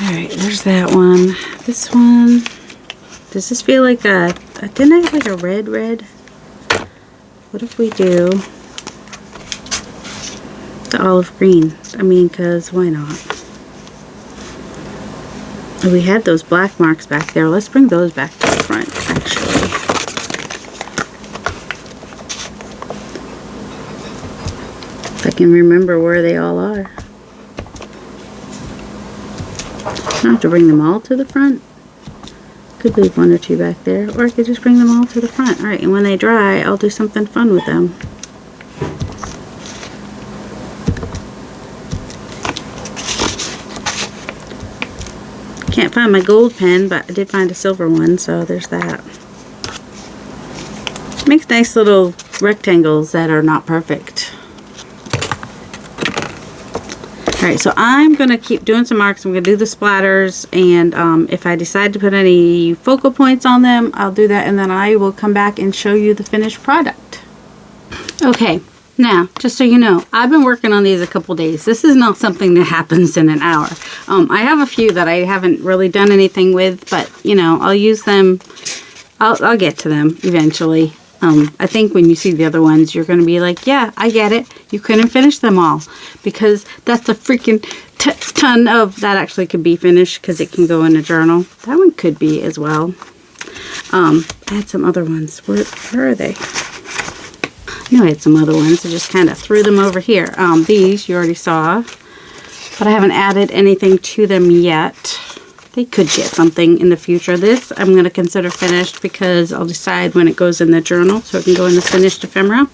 Alright, there's that one. This one, does this feel like a, didn't I have like a red? What if we do the olive green? I mean, because why not? We had those black marks back there. Let's bring those back to the front, actually. If I can remember where they all are. I don't have to bring them all to the front. Could leave 1 or 2 back there, or I could just bring them all to the front. Alright, and when they dry, I'll do something fun with them. Can't find my gold pen, but I did find a silver one, so there's that. Makes nice little rectangles that are not perfect. Alright, so I'm going to keep doing some marks. I'm going to do the splatters, and if I decide to put any focal points on them, I'll do that, and then I will come back and show you the finished product. Okay, now, just so you know, I've been working on these a couple days. This is not something that happens in an hour. I have a few that I haven't really done anything with, but, you know, I'll use them. I'll get to them eventually. I think when you see the other ones, you're going to be like, yeah, I get it. You couldn't finish them all because that's a freaking ton of, that actually could be finished because it can go in a journal. That one could be as well. I had some other ones. Where are they? I know I had some other ones. I just kind of threw them over here. These you already saw, but I haven't added anything to them yet. They could get something in the future. This I'm going to consider finished because I'll decide when it goes in the journal so it can go in the finished ephemera.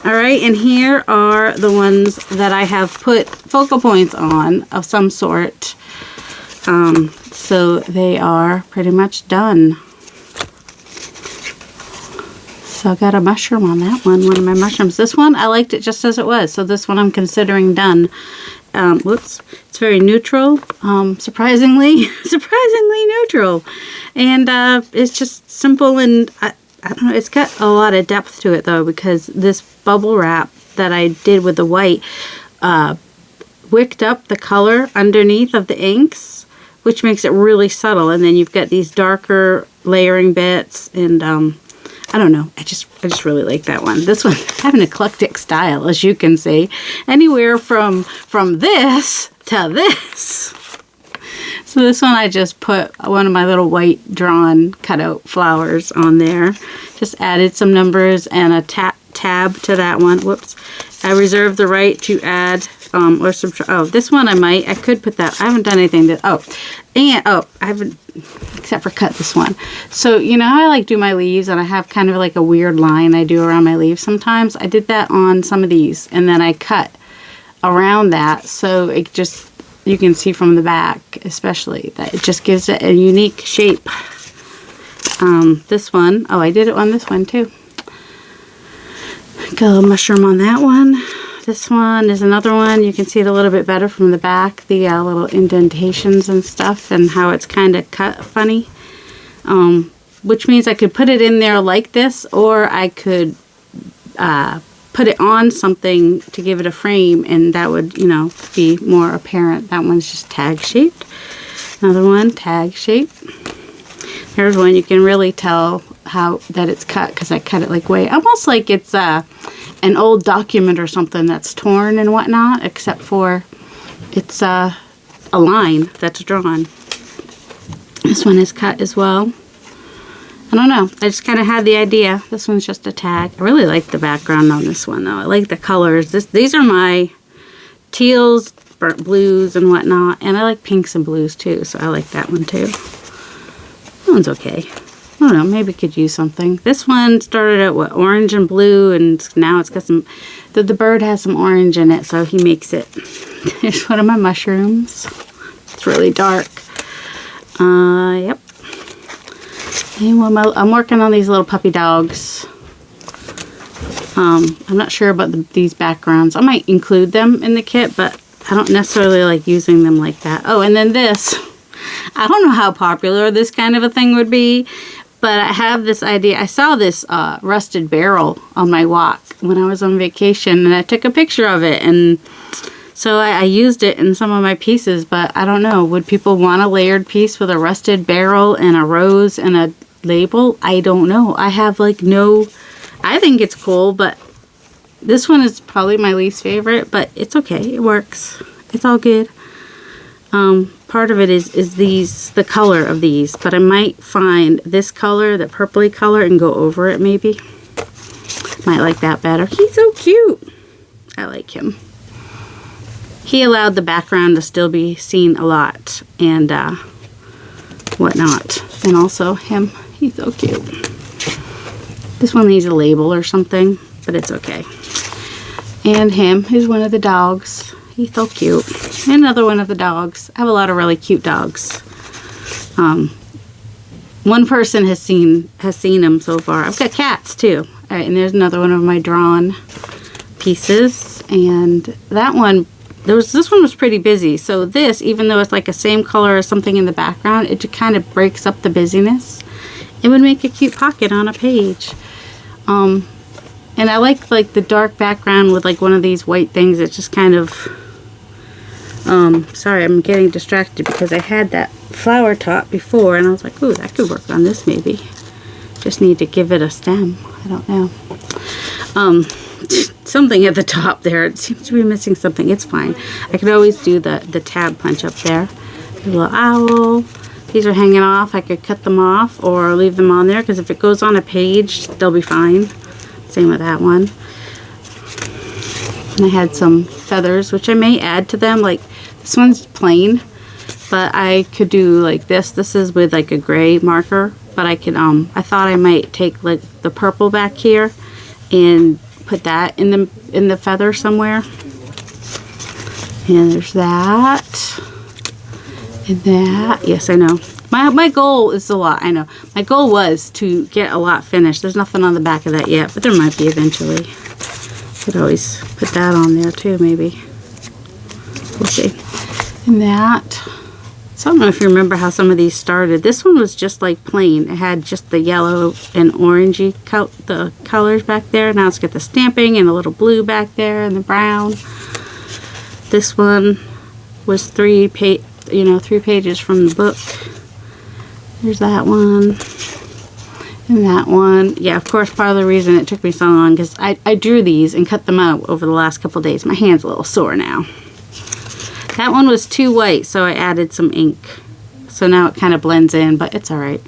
Alright, and here are the ones that I have put focal points on of some sort. So they are pretty much done. So I got a mushroom on that one of my mushrooms. This one, I liked it just as it was. So this one I'm considering done. Whoops, it's very neutral, surprisingly neutral, and it's just simple, and I don't know, it's got a lot of depth to it though, because this bubble wrap that I did with the white wicked up the color underneath of the inks, which makes it really subtle, and then you've got these darker layering bits, and I don't know. I just really like that one. This one, I have an eclectic style, as you can see. Anywhere from this to this. So this one, I just put one of my little white drawn cutout flowers on there. Just added some numbers and a tab to that one. Whoops. I reserve the right to add or subtract. Oh, this one I could put that. I haven't done anything to, I haven't, except for cut this one. So, you know how I like do my leaves and I have kind of like a weird line I do around my leaves sometimes? I did that on some of these, and then I cut around that, so it just, you can see from the back especially that it just gives it a unique shape. This one, oh, I did it on this one too. Got a little mushroom on that one. This one is another one. You can see it a little bit better from the back, the little indentations and stuff, and how it's kind of cut funny. Which means I could put it in there like this, or I could put it on something to give it a frame, and that would, you know, be more apparent. That one's just tag shaped. Another one, tag shaped. Here's one you can really tell how that it's cut, because I cut it like way, almost like it's an old document or something that's torn and whatnot, except for it's a line that's drawn. This one is cut as well. I don't know, I just kind of had the idea. This one's just a tag. I really like the background on this one though. I like the colors. These are my teals, burnt blues and whatnot, and I like pinks and blues too, so I like that one too. That one's okay. I don't know, maybe could use something. This one started out with orange and blue, and now it's got some, the bird has some orange in it, so he makes it. Here's one of my mushrooms. It's really dark. Yep. And I'm working on these little puppy dogs. I'm not sure about these backgrounds. I might include them in the kit, but I don't necessarily like using them like that. Oh, and then this. I don't know how popular this kind of a thing would be, but I have this idea. I saw this rusted barrel on my walk when I was on vacation, and I took a picture of it, and so I used it in some of my pieces, but I don't know. Would people want a layered piece with a rusted barrel and a rose and a label? I don't know. I have like no, I think it's cool, but this one is probably my least favorite, but it's okay. It works. It's all good. Part of it is the color of these, but I might find this color, the purpley color, and go over it maybe. Might like that better. He's so cute. I like him. He allowed the background to still be seen a lot and whatnot. And also him, he's so cute. This one needs a label or something, but it's okay. And him is one of the dogs. He's so cute. And another one of the dogs. I have a lot of really cute dogs. One person has seen him so far. I've got cats too. All right, and there's another one of my drawn pieces. And that one, this one was pretty busy. So this, even though it's like the same color as something in the background, it just kind of breaks up the busyness. It would make a cute pocket on a page. And I like the dark background with like one of these white things. It's just kind of, sorry, I'm getting distracted because I had that flower top before and I was like, ooh, that could work on this maybe. Just need to give it a stem. I don't know. Something at the top there. It seems to be missing something. It's fine. I could always do the tab punch up there. A little owl. These are hanging off. I could cut them off or leave them on there because if it goes on a page, they'll be fine. Same with that one. And I had some feathers, which I may add to them. Like this one's plain, but I could do like this. This is with like a gray marker, but I could I thought I might take like the purple back here and put that in the feather somewhere. And there's that. And that. Yes, I know. My goal is a lot. I know. My goal was to get a lot finished. There's nothing on the back of that yet, but there might be eventually. Could always put that on there too, maybe. We'll see. And that. So I don't know if you remember how some of these started. This one was just like plain. It had just the yellow and orangey the colors back there. Now it's got the stamping and a little blue back there and the brown. This one was 3 pages from the book. There's that one. And that one. Yeah, of course, part of the reason it took me so long because I drew these and cut them out over the last couple days. My hand's a little sore now. That one was too white, so I added some ink. So now it kind of blends in, but it's alright.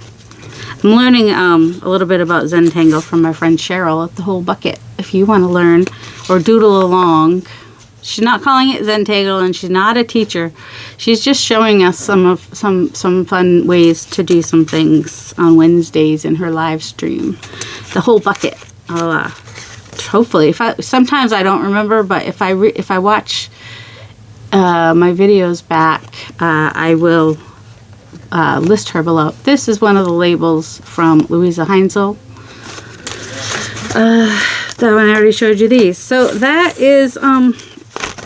I'm learning a little bit about Zentangle from my friend Sharyl at the Whole Bucket. If you want to learn or doodle along. She's not calling it Zentangle and she's not a teacher. She's just showing us some fun ways to do some things on Wednesdays in her live stream. The Whole Bucket. I'll hopefully, sometimes I don't remember, but if I watch my videos back, I will list her below. This is one of the labels from Louisa Heinzel. That one I already showed you these. So that is,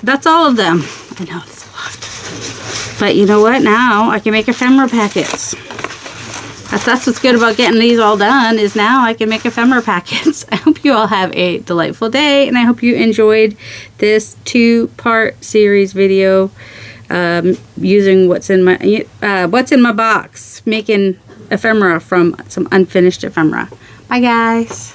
that's all of them. I know it's a lot. But you know what? Now I can make ephemera packets. That's what's good about getting these all done, is now I can make ephemera packets. I hope you all have a delightful day, and I hope you enjoyed this 2-part series video using what's in my box, making ephemera from some unfinished ephemera. Bye guys.